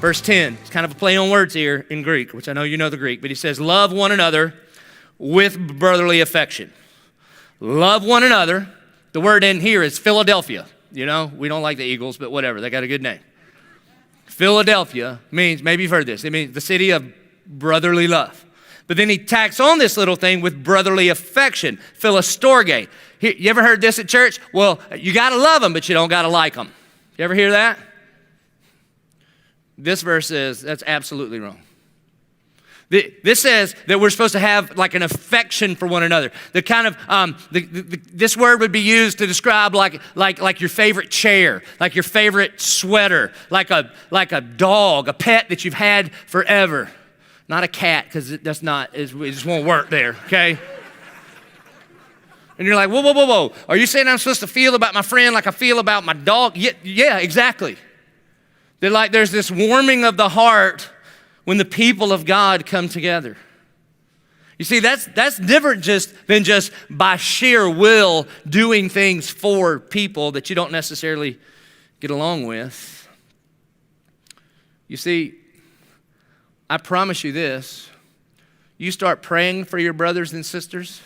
Verse 10, it's kind of a play on words here in Greek, which I know you know the Greek, but he says, love one another with brotherly affection. Love one another. The word in here is Philadelphia. You know, we don't like the Eagles, but whatever. They got a good name. Philadelphia means, maybe you've heard this, it means the city of brotherly love. But then he tacks on this little thing with brotherly affection, Philostorge. You ever heard this at church? Well, you got to love them, but you don't got to like them. You ever hear that? This verse says that's absolutely wrong. This says that we're supposed to have like an affection for one another. The kind of this word would be used to describe like your favorite chair, like your favorite sweater, like a dog, a pet that you've had forever. Not a cat, because it just won't work there. Okay. And you're like, whoa. Are you saying I'm supposed to feel about my friend like I feel about my dog? Yeah, exactly. There's this warming of the heart when the people of God come together. You see, that's different than just by sheer will doing things for people that you don't necessarily get along with. You see, I promise you this, you start praying for your brothers and sisters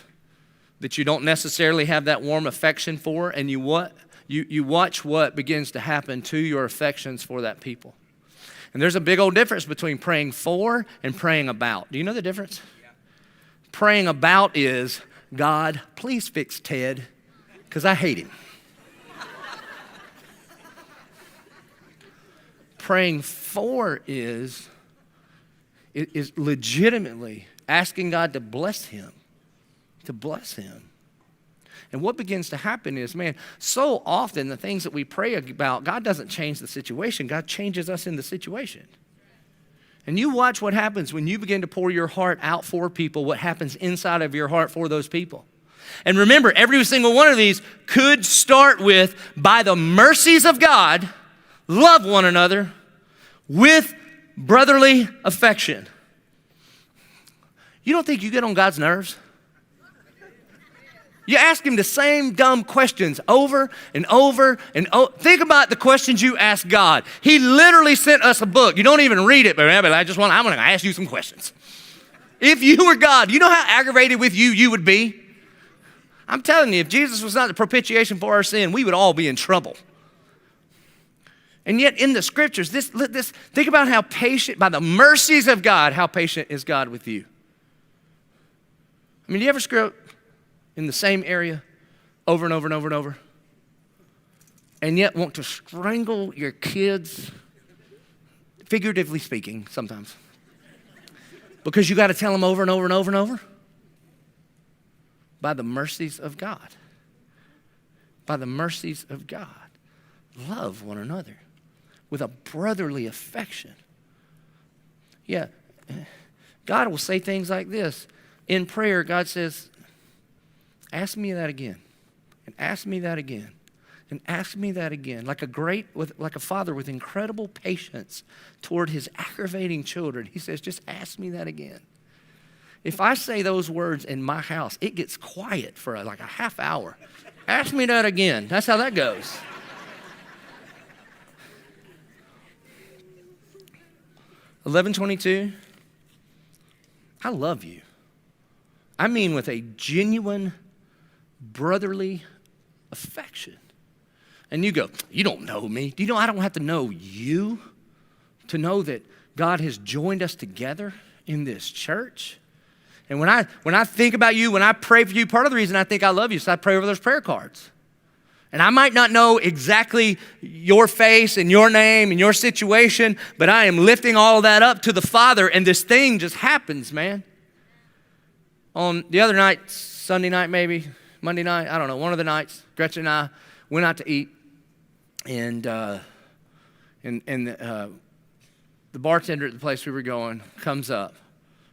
that you don't necessarily have that warm affection for, and you watch what begins to happen to your affections for that people. And there's a big old difference between praying for and praying about. Do you know the difference? Yeah. Praying about is, God, please fix Ted, because I hate him. Praying for is legitimately asking God to bless him. And what begins to happen is, man, so often the things that we pray about, God doesn't change the situation. God changes us in the situation. And you watch what happens when you begin to pour your heart out for people, what happens inside of your heart for those people. And remember, every single one of these could start with, by the mercies of God, love one another with brotherly affection. You don't think you get on God's nerves? You ask him the same dumb questions over and over and over. Think about the questions you ask God. He literally sent us a book. You don't even read it, but I'm going to ask you some questions. If you were God, you know how aggravated with you would be? I'm telling you, if Jesus was not the propitiation for our sin, we would all be in trouble. And yet in the scriptures, think about how patient, by the mercies of God, how patient is God with you. I mean, do you ever screw up in the same area over and over and over and over, and yet want to strangle your kids, figuratively speaking sometimes, because you got to tell them over and over and over and over? By the mercies of God. By the mercies of God. Love one another with a brotherly affection. Yeah, God will say things like this. In prayer, God says, ask me that again, and ask me that again, and ask me that again. Like a father with incredible patience toward his aggravating children. He says, just ask me that again. If I say those words in my house, it gets quiet for like a half hour. Ask me that again. That's how that goes. (11:22). I love you. I mean with a genuine brotherly affection. And you go, you don't know me. Do you know I don't have to know you to know that God has joined us together in this church? And when I think about you, when I pray for you, part of the reason I think I love you is I pray over those prayer cards. And I might not know exactly your face and your name and your situation, but I am lifting all of that up to the Father, and this thing just happens, man. On the other night, Sunday night maybe, Monday night, I don't know, one of the nights, Gretchen and I went out to eat, and the bartender at the place we were going comes up,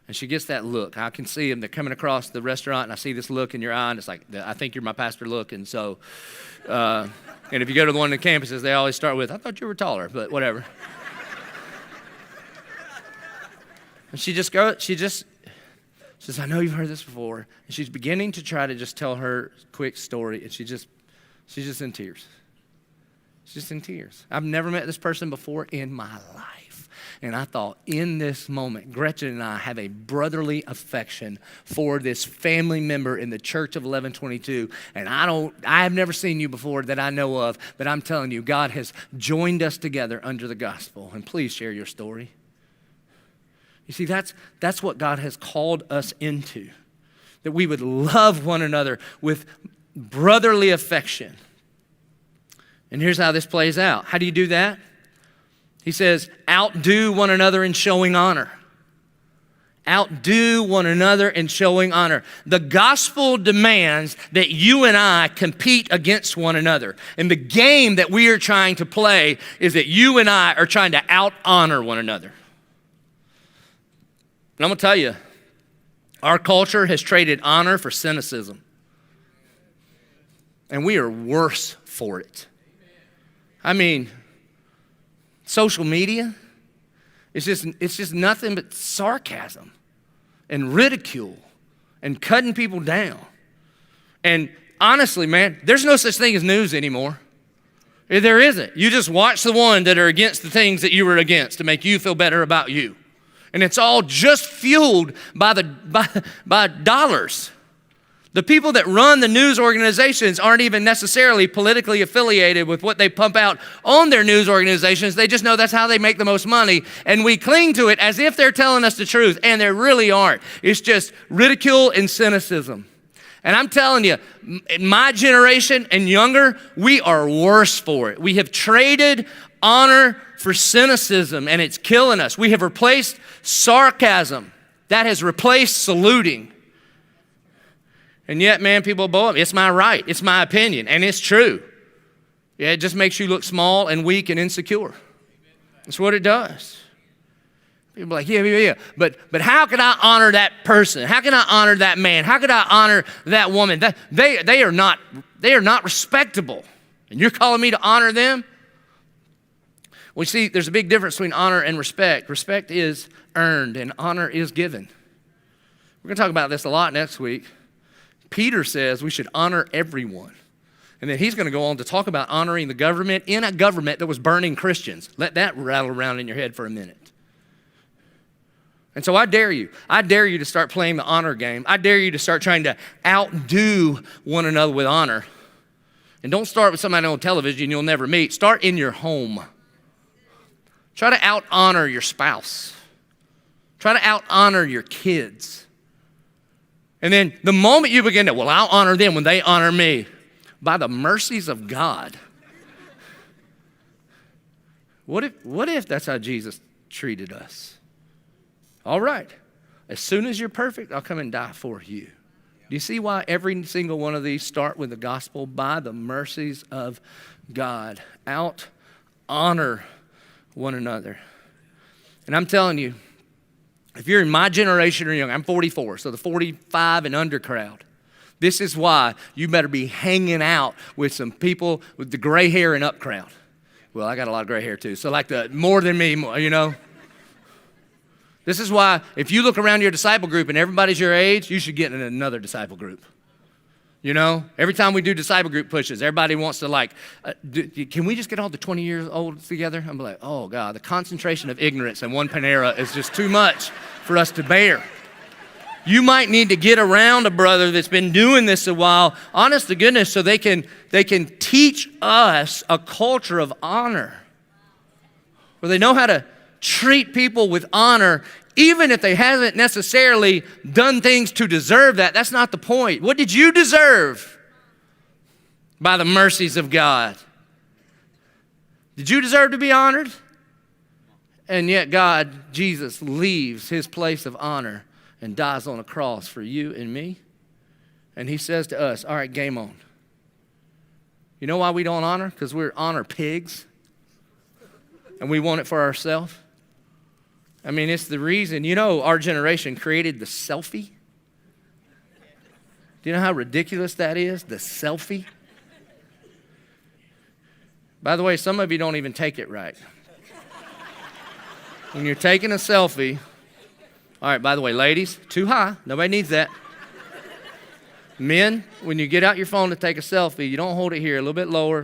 and she gets that look. I can see them. They're coming across the restaurant, and I see this look in your eye, and it's like, I think you're my pastor look. And so, and if you go to the one of the campuses, they always start with, I thought you were taller, but whatever. And she says, I know you've heard this before. And she's beginning to try to just tell her quick story, and she's just in tears. She's just in tears. I've never met this person before in my life. And I thought, in this moment, Gretchen and I have a brotherly affection for this family member in the church of 1122. And I have never seen you before that I know of, but I'm telling you, God has joined us together under the gospel. And please share your story. You see, that's what God has called us into, that we would love one another with brotherly affection. And here's how this plays out. How do you do that? He says, outdo one another in showing honor. Outdo one another in showing honor. The gospel demands that you and I compete against one another. And the game that we are trying to play is that you and I are trying to out-honor one another. And I'm going to tell you, our culture has traded honor for cynicism. And we are worse for it. I mean, social media, it's just nothing but sarcasm and ridicule and cutting people down. And honestly, man, there's no such thing as news anymore. There isn't. You just watch the one that are against the things that you were against to make you feel better about you. And it's all just fueled by dollars. The people that run the news organizations aren't even necessarily politically affiliated with what they pump out on their news organizations. They just know that's how they make the most money. And we cling to it as if they're telling us the truth, and they really aren't. It's just ridicule and cynicism. And I'm telling you, in my generation and younger, we are worse for it. We have traded honor for cynicism, and it's killing us. We have replaced sarcasm. That has replaced saluting. And yet, man, people bow up. It's my right. It's my opinion. And it's true. Yeah, it just makes you look small and weak and insecure. That's what it does. People are like, yeah. But how can I honor that person? How can I honor that man? How can I honor that woman? They are not respectable. And you're calling me to honor them? Well, you see, there's a big difference between honor and respect. Respect is earned and honor is given. We're going to talk about this a lot next week. Peter says we should honor everyone. And then he's going to go on to talk about honoring the government in a government that was burning Christians. Let that rattle around in your head for a minute. And so I dare you to start playing the honor game. I dare you to start trying to outdo one another with honor. And don't start with somebody on television you'll never meet. Start in your home. Try to out-honor your spouse. Try to out-honor your kids. And then the moment you begin to, well, I'll honor them when they honor me, by the mercies of God. What if that's how Jesus treated us? All right. As soon as you're perfect, I'll come and die for you. Do you see why every single one of these start with the gospel? By the mercies of God. Out-honor one another. And I'm telling you, if you're in my generation or young, I'm 44, so the 45 and under crowd. This is why you better be hanging out with some people with the gray hair and up crowd. Well, I got a lot of gray hair too, so like the more than me, you know. This is why if you look around your disciple group and everybody's your age, you should get in another disciple group. You know, every time we do disciple group pushes, everybody wants to like, can we just get all the 20 years old together? I'm like, oh God, the concentration of ignorance in one Panera is just too much for us to bear. You might need to get around a brother that's been doing this a while, honest to goodness, so they can teach us a culture of honor, where they know how to treat people with honor, even if they haven't necessarily done things to deserve that. That's not the point. What did you deserve? By the mercies of God. Did you deserve to be honored? And yet God, Jesus, leaves his place of honor and dies on a cross for you and me. And he says to us, all right, game on. You know why we don't honor? Because we're honor pigs. And we want it for ourselves. I mean, it's the reason, you know, our generation created the selfie. Do you know how ridiculous that is? The selfie. By the way, some of you don't even take it right. When you're taking a selfie, all right, by the way, ladies, too high. Nobody needs that. Men, when you get out your phone to take a selfie, you don't hold it here, a little bit lower,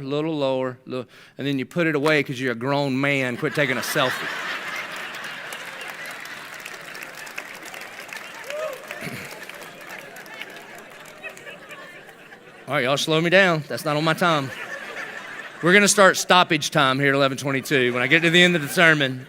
and then you put it away because you're a grown man. Quit taking a selfie. All right, y'all slow me down. That's not on my time. We're going to start stoppage time here at 11:22 when I get to the end of the sermon.